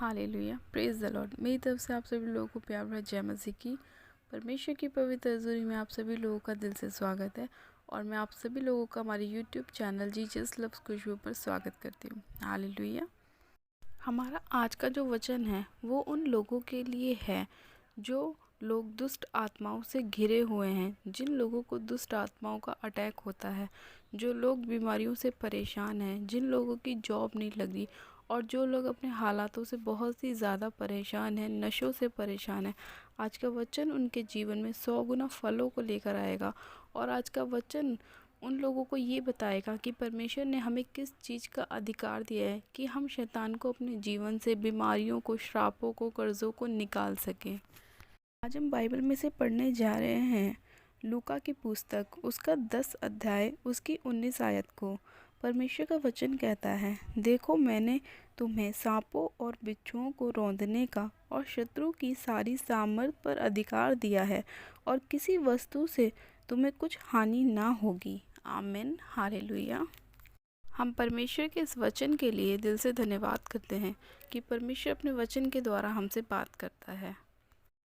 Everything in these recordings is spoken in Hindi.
Hallelujah, praise the Lord. मेरी तरफ से आप सभी लोगों को प्यार भरा जय मसीह की। परमेश्वर की पवित्र हज़ूरी में आप सभी लोगों का दिल से स्वागत है और मैं आप सभी लोगों का हमारे यूट्यूब चैनल जीसस लव्स खुशबू पर स्वागत करती हूँ। हालेलुया। हमारा आज का जो वचन है वो उन लोगों के लिए है जो लोग दुष्ट आत्माओं से घिरे हुए हैं, जिन लोगों को दुष्ट आत्माओं का अटैक होता है, जो लोग बीमारियों से परेशान हैं, जिन लोगों की जॉब नहीं लग रही और जो लोग अपने हालातों से बहुत ही ज़्यादा परेशान हैं, नशों से परेशान हैं। आज का वचन उनके जीवन में 100 गुना फलों को लेकर आएगा और आज का वचन उन लोगों को ये बताएगा कि परमेश्वर ने हमें किस चीज़ का अधिकार दिया है कि हम शैतान को अपने जीवन से, बीमारियों को, श्रापों को, कर्ज़ों को निकाल सकें। आज हम बाइबल में से पढ़ने जा रहे हैं लूका की पुस्तक, उसका 10 अध्याय, उसकी 19 आयत को। परमेश्वर का वचन कहता है, देखो मैंने तुम्हें सांपों और बिच्छुओं को रौंदने का और शत्रु की सारी सामर्थ पर अधिकार दिया है और किसी वस्तु से तुम्हें कुछ हानि ना होगी। आमीन। हालेलुया। हम परमेश्वर के इस वचन के लिए दिल से धन्यवाद करते हैं कि परमेश्वर अपने वचन के द्वारा हमसे बात करता है।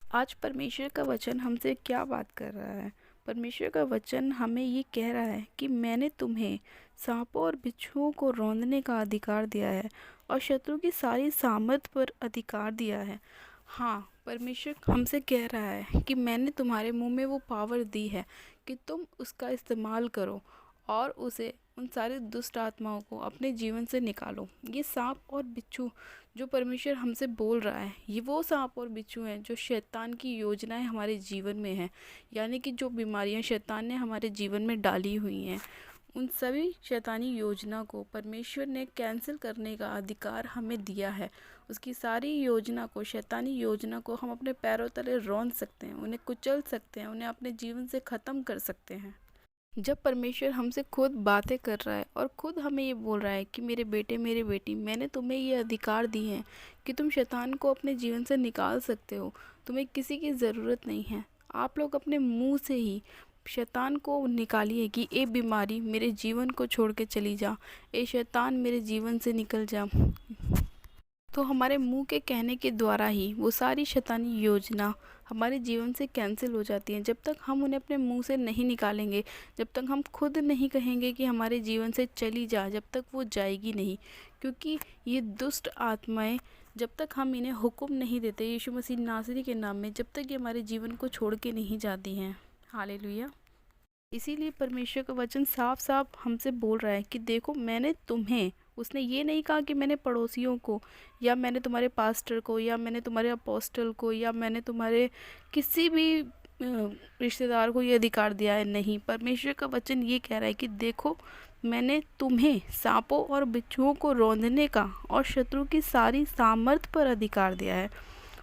आज परमेश्वर का वचन हमसे क्या बात कर रहा है? परमेश्वर का वचन हमें ये कह रहा है कि मैंने तुम्हें सांपों और बिच्छुओं को रौंदने का अधिकार दिया है और शत्रु की सारी सामर्थ पर अधिकार दिया है। हाँ, परमेश्वर हमसे कह रहा है कि मैंने तुम्हारे मुंह में वो पावर दी है कि तुम उसका इस्तेमाल करो और उसे, उन सारे दुष्ट आत्माओं को अपने जीवन से निकालो। ये सांप और बिच्छू जो परमेश्वर हमसे बोल रहा है, ये वो सांप और बिच्छू हैं जो शैतान की योजनाएं हमारे जीवन में हैं, यानी कि जो बीमारियां शैतान ने हमारे जीवन में डाली हुई हैं, उन सभी शैतानी योजना को परमेश्वर ने कैंसिल करने का अधिकार हमें दिया है। उसकी सारी योजना को, शैतानी योजना को हम अपने पैरों तले रौंद सकते हैं, उन्हें कुचल सकते हैं, उन्हें अपने जीवन से ख़त्म कर सकते हैं। जब परमेश्वर हमसे खुद बातें कर रहा है और खुद हमें ये बोल रहा है कि मेरे बेटे, मेरे बेटी, मैंने तुम्हें ये अधिकार दी है कि तुम शैतान को अपने जीवन से निकाल सकते हो, तुम्हें किसी की ज़रूरत नहीं है। आप लोग अपने मुंह से ही शैतान को निकालिए कि ए बीमारी मेरे जीवन को छोड़ के चली जा, ए शैतान मेरे जीवन से निकल जा। तो हमारे मुंह के कहने के द्वारा ही वो सारी शैतानी योजना हमारे जीवन से कैंसिल हो जाती हैं। जब तक हम उन्हें अपने मुंह से नहीं निकालेंगे, जब तक हम खुद नहीं कहेंगे कि हमारे जीवन से चली जा, जब तक वो जाएगी नहीं। क्योंकि ये दुष्ट आत्माएं, जब तक हम इन्हें हुक्म नहीं देते यीशु मसीह नासरी के नाम में, जब तक ये हमारे जीवन को छोड़ के नहीं जाती हैं। हालेलुया। इसीलिए परमेश्वर का वचन साफ साफ हमसे बोल रहा है कि देखो मैंने तुम्हें, उसने ये नहीं कहा कि मैंने पड़ोसियों को, या मैंने तुम्हारे पास्टर को, या मैंने तुम्हारे अपोस्टल को, या मैंने तुम्हारे किसी भी रिश्तेदार को ये अधिकार दिया है। नहीं, परमेश्वर का वचन ये कह रहा है कि देखो मैंने तुम्हें सांपों और बिच्छुओं को रौंदने का और शत्रु की सारी सामर्थ पर अधिकार दिया है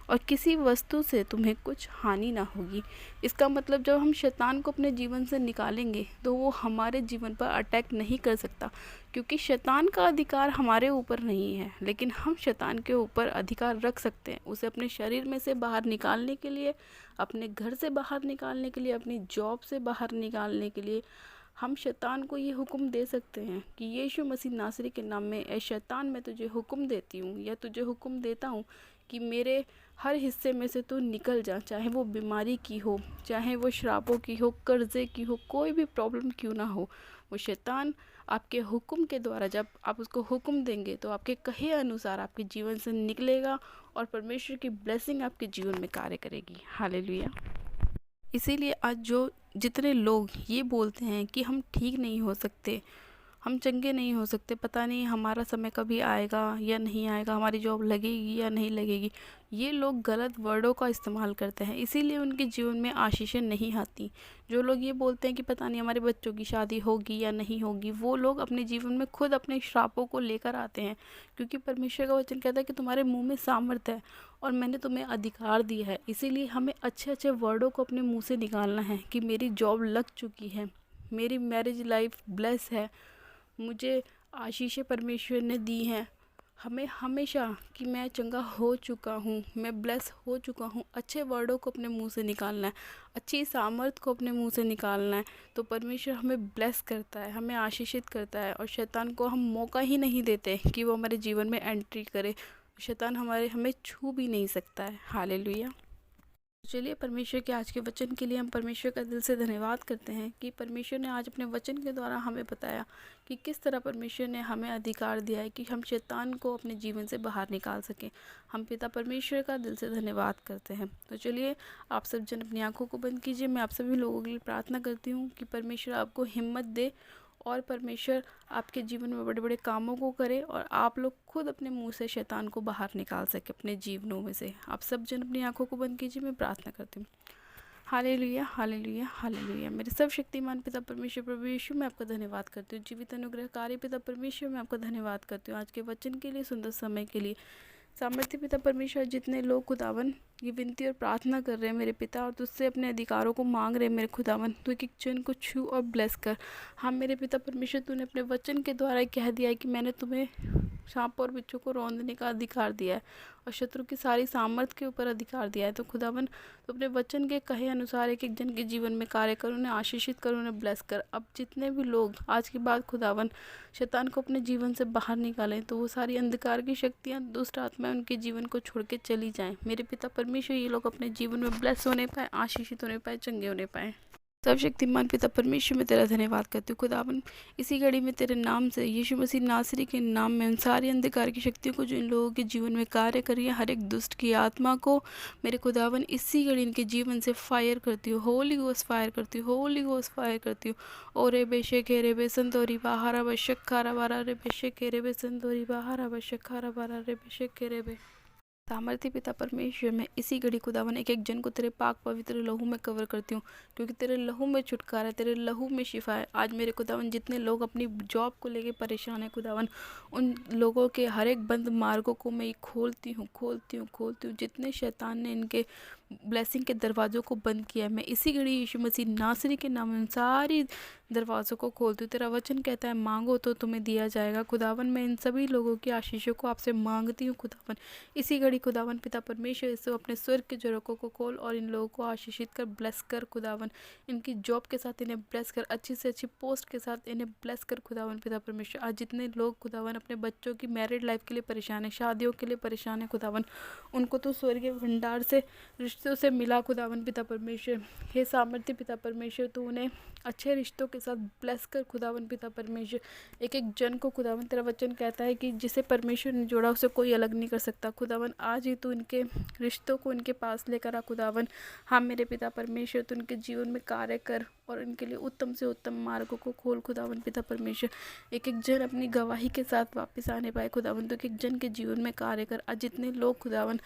और किसी वस्तु से तुम्हें कुछ हानि ना होगी। इसका मतलब जब हम शैतान को अपने जीवन से निकालेंगे तो वो हमारे जीवन पर अटैक नहीं कर सकता, क्योंकि शैतान का अधिकार हमारे ऊपर नहीं है, लेकिन हम शैतान के ऊपर अधिकार रख सकते हैं। उसे अपने शरीर में से बाहर निकालने के लिए, अपने घर से बाहर निकालने के लिए, अपनी जॉब से बाहर निकालने के लिए हम शैतान को ये हुक्म दे सकते हैं कि यीशु मसीह नासरी के नाम में, ए शैतान मैं तुझे हुक्म देती हूँ या तुझे हुक्म देता हूँ कि मेरे हर हिस्से में से तू निकल जा, चाहे वो बीमारी की हो, चाहे वो श्रापों की हो, कर्जे की हो, कोई भी प्रॉब्लम क्यों ना हो। वो शैतान आपके हुक्म के द्वारा, जब आप उसको हुक्म देंगे तो आपके कहे अनुसार आपके जीवन से निकलेगा और परमेश्वर की ब्लेसिंग आपके जीवन में कार्य करेगी। हालेलुया। इसीलिए आज जितने लोग ये बोलते हैं कि हम ठीक नहीं हो सकते, हम चंगे नहीं हो सकते, पता नहीं हमारा समय कभी आएगा या नहीं आएगा, हमारी जॉब लगेगी या नहीं लगेगी, ये लोग गलत वर्डों का इस्तेमाल करते हैं, इसीलिए उनके जीवन में आशीषें नहीं आती। जो लोग ये बोलते हैं कि पता नहीं हमारे बच्चों की शादी होगी या नहीं होगी, वो लोग अपने जीवन में खुद अपने श्रापों को लेकर आते हैं। क्योंकि परमेश्वर का वचन कहता है कि तुम्हारे मुँह में सामर्थ है और मैंने तुम्हें अधिकार दिया है। इसीलिए हमें अच्छे अच्छे वर्डों को अपने मुँह से निकालना है कि मेरी जॉब लग चुकी है, मेरी मैरिज लाइफ ब्लेस है, मुझे आशीषें परमेश्वर ने दी हैं। हमें हमेशा कि मैं चंगा हो चुका हूँ, मैं ब्लेस हो चुका हूँ, अच्छे वर्डों को अपने मुंह से निकालना है, अच्छी सामर्थ को अपने मुंह से निकालना है। तो परमेश्वर हमें ब्लेस करता है, हमें आशीषित करता है और शैतान को हम मौका ही नहीं देते कि वो हमारे जीवन में एंट्री करे। शैतान हमें छू भी नहीं सकता है। हालेलुया। चलिए परमेश्वर के आज के वचन के लिए हम परमेश्वर का दिल से धन्यवाद करते हैं कि परमेश्वर ने आज अपने वचन के द्वारा हमें बताया कि किस तरह परमेश्वर ने हमें अधिकार दिया है कि हम शैतान को अपने जीवन से बाहर निकाल सकें। हम पिता परमेश्वर का दिल से धन्यवाद करते हैं। तो चलिए आप सब जन अपनी आंखों को बंद कीजिए। मैं आप सभी लोगों के लिए प्रार्थना करती हूँ कि परमेश्वर आपको हिम्मत दे और परमेश्वर आपके जीवन में बड़े बड़े कामों को करे और आप लोग खुद अपने मुंह से शैतान को बाहर निकाल सके अपने जीवनों में से। आप सब जन अपनी आंखों को बंद कीजिए। मैं प्रार्थना करती हूँ। Hallelujah, hallelujah, hallelujah. मेरे सब शक्तिमान पिता परमेश्वर प्रभु यीशु मैं आपका धन्यवाद करती हूँ। जीवित अनुग्रहकारी पिता परमेश्वर मैं आपका धन्यवाद करती हूँ आज के वचन के लिए, सुंदर समय के लिए। सामर्थ्य पिता परमेश्वर, जितने लोग खुदावन ये विनती और प्रार्थना कर रहे हैं मेरे पिता और तुझसे अपने अधिकारों को मांग रहे हैं मेरे खुदावन, तू एक जन को छू और ब्लेस कर। हाँ मेरे पिता परमेश्वर, तूने अपने वचन के द्वारा कह दिया है कि मैंने तुम्हें सांप और बिच्छू को रौंदने का अधिकार दिया है और शत्रु की सारी सामर्थ के ऊपर अधिकार दिया है। तो खुदावन तो अपने वचन के कहे अनुसार एक एक जन के जीवन में कार्य कर, उन्हें आशीषित कर, उन्हें ब्लेस कर। अब जितने भी लोग आज के बाद खुदावन शैतान को अपने जीवन से बाहर निकालें तो वो सारी अंधकार की शक्तियाँ, दुष्ट आत्माएं उनके जीवन को छोड़ के चली जाएं। मेरे पिता परमेश्वर ये लोग अपने जीवन में ब्लेस होने पाए, आशीषित होने पाए, चंगे होने पाए। सब शक्तिमान पिता परमेश्वर मैं तेरा धन्यवाद करती हूँ खुदावन। इसी घड़ी में तेरे नाम से, यीशु मसीह नासरी के नाम में, उन सारी अंधकार की शक्तियों को जो इन लोगों के जीवन में कार्य कर रही है, हर एक दुष्ट की आत्मा को मेरे खुदावन इसी घड़ी इनके जीवन से फायर करती हूँ। होली गोस्ट फायर करती हूँ, होली गोस्ट फायर करती हूँ। ओ रे बेशे खेरे बे संतोरी बाहरा बशक खारा बारा रे बेशे खेरे बे संतोरी बाहरा बशक खारा बारा रे बेशे खेरे बे। सामर्थ्य पिता परमेश्वर मैं इसी घड़ी खुदावन एक एक जन को तेरे पाक पवित्र लहू में कवर करती हूँ, क्योंकि तेरे लहू में छुटकारा है, तेरे लहू में शिफा है। आज मेरे खुदावन जितने लोग अपनी जॉब को लेके परेशान है खुदावन, उन लोगों के हर एक बंद मार्गों को मैं खोलती हूँ, खोलती हूँ, खोलती हूँ। जितने शैतान ने इनके ब्लेसिंग के दरवाज़ों को बंद किया है, मैं इसी घड़ी यीशु मसीह नासरी के नाम में उन सारी दरवाज़ों को खोलती हूँ। तेरा वचन कहता है मांगो तो तुम्हें दिया जाएगा। खुदावन मैं इन सभी लोगों की आशीषों को आपसे मांगती हूँ खुदावन। इसी घड़ी खुदावन पिता परमेश्वर इससे अपने स्वर्ग के झरोकों को खोल और इन लोगों को आशीषित कर, ब्लेस कर खुदावन। इनकी जॉब के साथ इन्हें ब्लेस कर, अच्छी से अच्छी पोस्ट के साथ इन्हें ब्लेस कर खुदावन पिता परमेश्वर। आज जितने लोग खुदावन अपने बच्चों की मैरिड लाइफ के लिए परेशान है, शादियों के लिए परेशान है खुदावन, उनको तो स्वर्गीय भंडार से रिश्तों से मिला खुदावन पिता परमेश्वर। हे सामर्थ्य पिता परमेश्वर, तू उन्हें अच्छे रिश्तों के साथ ब्लेस कर खुदावन पिता परमेश्वर। एक एक जन को खुदावन तेरा वचन कहता है कि जिसे परमेश्वर ने जोड़ा उसे कोई अलग नहीं कर सकता। खुदावन आज ही तू इनके रिश्तों को इनके पास लेकर आ खुदावन। हाँ मेरे पिता परमेश्वर, तू उनके जीवन में कार्य कर और इनके लिए उत्तम से उत्तम मार्गों को खोल खुदावन पिता परमेश्वर। एक एक जन अपनी गवाही के साथ वापस आने पाए खुदावन, तो एक एक जन के जीवन में कार्य कर। आज जितने लोग खुदावन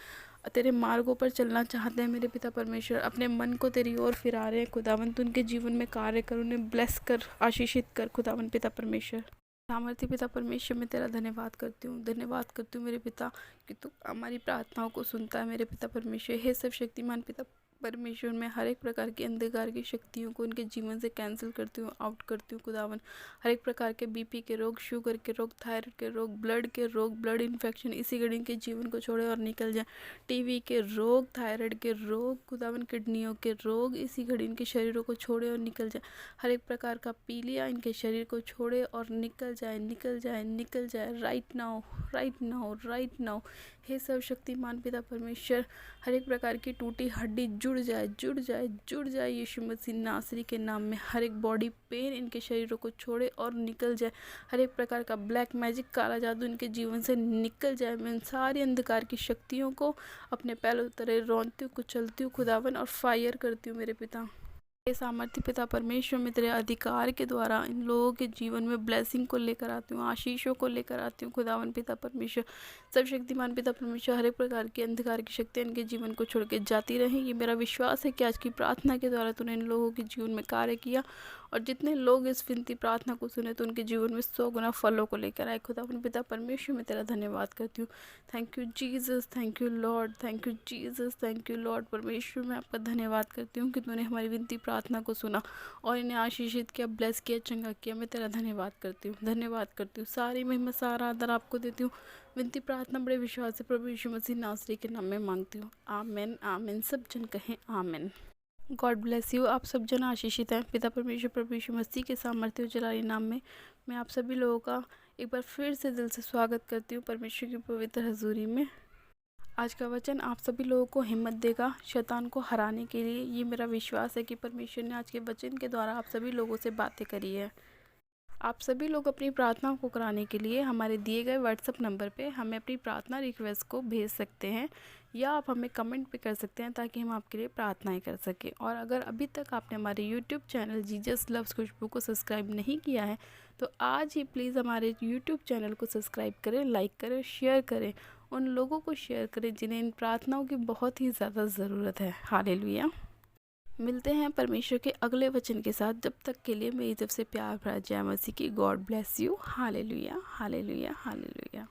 तेरे मार्गों पर चलना चाहते हैं मेरे पिता परमेश्वर, अपने मन को तेरी ओर फिरा रहे हैं खुदावन, तू उनके जीवन में कार्य कर, उन्हें ब्लेस कर, आशीषित कर खुदावन पिता परमेश्वर। सामर्थ्य पिता परमेश्वर मैं तेरा धन्यवाद करती हूँ, धन्यवाद करती हूँ मेरे पिता कि तू हमारी प्रार्थनाओं को सुनता है मेरे पिता परमेश्वर। हे सब शक्तिमान पिता परमेश्वर, मैं हर एक प्रकार की अंधकार की शक्तियों को उनके जीवन से कैंसिल करती हूँ, आउट करती हूँ खुदावन। हर एक प्रकार के बीपी के रोग, शुगर के रोग, थायराइड के रोग, ब्लड के रोग, ब्लड इन्फेक्शन इसी घड़ी के जीवन को छोड़े और निकल जाए। टीवी के रोग, थायराइड के रोग खुदावन, किडनियों के रोग इसी घड़ी इनके शरीरों को छोड़े और निकल जाए। हर एक प्रकार का पीलिया इनके शरीर को छोड़े और निकल जाए, निकल जाए, निकल जाए। Right now, right now, right now. हे सर्वशक्तिमान पिता परमेश्वर, हर एक प्रकार की टूटी हड्डी जुड़ जाए, जुड़ जाए, जुड़ जाए यीशु मसीह नासरी के नाम में। हर एक बॉडी पेन इनके शरीरों को छोड़े और निकल जाए। हर एक प्रकार का ब्लैक मैजिक, काला जादू इनके जीवन से निकल जाए। मैं इन सारी अंधकार की शक्तियों को अपने पैरों तरह रौंदती हूँ, कुचलती हूँ खुदावन और फायर करती हूँ मेरे पिता। हे सामर्थ्य पिता परमेश्वर, मैं तेरे अधिकार के द्वारा इन लोगों के जीवन में ब्लेसिंग को लेकर आती हूँ, आशीषों को लेकर आती हूँ खुदावन पिता परमेश्वर। सब शक्तिमान पिता परमेश्वर, हर एक प्रकार की अंधकार की शक्तियाँ इनके जीवन को छोड़ के जाती रहेंगी। मेरा विश्वास है कि आज की प्रार्थना के द्वारा तूने इन लोगों के जीवन में कार्य किया और जितने लोग इस विनती प्रार्थना को सुने तो उनके जीवन में 100 गुना फलों को लेकर आए। खुदावन पिता परमेश्वर, मैं तेरा धन्यवाद करती हूँ। Thank you Jesus, thank you Lord, thank you Jesus, thank you Lord. परमेश्वर मैं आपका धन्यवाद करती हूँ कि तूने हमारी विनती प्रार्थना को सुना और इन्हें आशीषित किया, ब्लेस किया, चंगा किया। मैं तेरा धन्यवाद करती हूँ, धन्यवाद करती हूँ। सारी महिमा, सारा आदर आपको देती हूँ। विनती प्रार्थना बड़े विश्वास से प्रभु यीशु मसीह नासरी के नाम में मांगती हूँ। आमेन, आमेन। सब जन कहें आमेन। God bless you. आप सब जन आशीषित हैं पिता परमेश्वर प्रभु यीशु मसीह के सामर्थ्य उजलारी नाम में। मैं आप सभी लोगों का एक बार फिर से दिल से स्वागत करती हूँ परमेश्वर की पवित्र हजूरी में। आज का वचन आप सभी लोगों को हिम्मत देगा शैतान को हराने के लिए। ये मेरा विश्वास है कि परमेश्वर ने आज के वचन के द्वारा आप सभी लोगों से बातें करी है। आप सभी लोग अपनी प्रार्थना को कराने के लिए हमारे दिए गए व्हाट्सएप नंबर पे हमें अपनी प्रार्थना रिक्वेस्ट को भेज सकते हैं, या आप हमें कमेंट पे कर सकते हैं ताकि हम आपके लिए प्रार्थनाएं कर सकें। और अगर अभी तक आपने हमारे यूट्यूब चैनल जीजस लव्स खुशबू को सब्सक्राइब नहीं किया है तो आज ही प्लीज़ हमारे यूट्यूब चैनल को सब्सक्राइब करें, लाइक करें, शेयर करें, उन लोगों को शेयर करें जिन्हें इन प्रार्थनाओं की बहुत ही ज़्यादा ज़रूरत है। हालेलुया। मिलते हैं परमेश्वर के अगले वचन के साथ। जब तक के लिए मेरी तरफ से प्यार भरा जय मसीह की। God bless you. Hallelujah, hallelujah, hallelujah.